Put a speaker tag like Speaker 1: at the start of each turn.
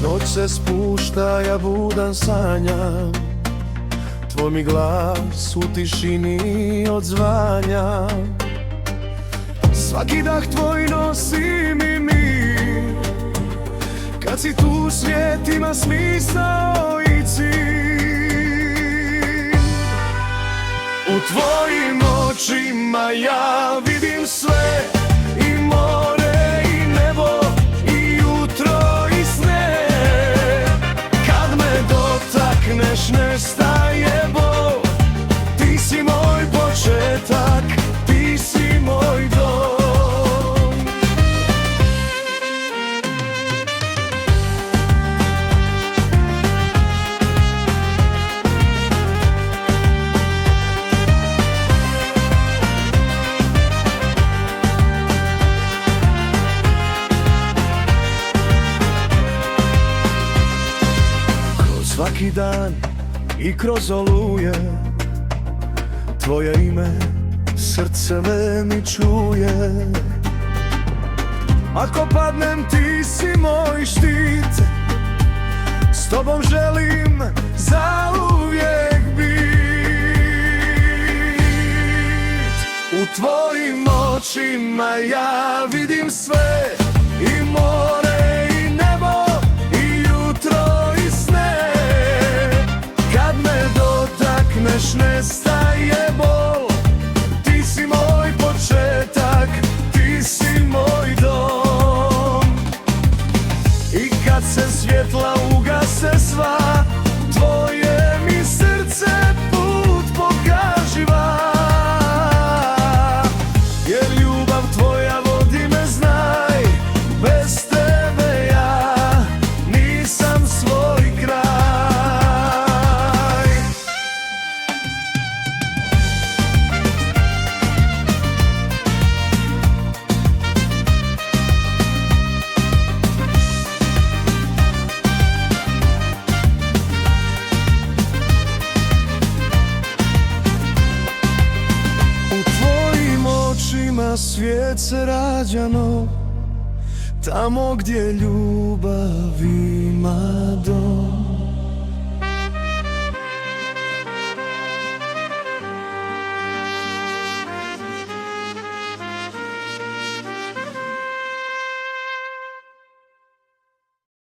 Speaker 1: Noć se spušta, ja budan sanjam, tvoj mi glas u tišini odzvanja. Svaki dah tvoj nosi mi mir, kad si tu svijet ima smisao i cilj. U tvojim očima ja vidim sve, i more i nebo i jutro i sne. Kad me dotakneš nestaje bol, ti si moj početak, ti si moj dom. Svaki dan i kroz oluje, tvoje ime srce me mi čuje. Ako padnem ti si moj štit, s tobom želim zauvijek bit. U tvojim očima ja vidim sve, i more i nebo i jutro i sne. Kad me dotakneš nestaje bol, ti si moj početak, ti si moj dom. I kad se svjetla ugase sva, tvoje mi srce put pokaživa. Jer ljubav tvoja vodi me, znaj, bez tebe ja nisam svoj kraj. Svijet se rađa nov, tamo gdje ljubav ima dom.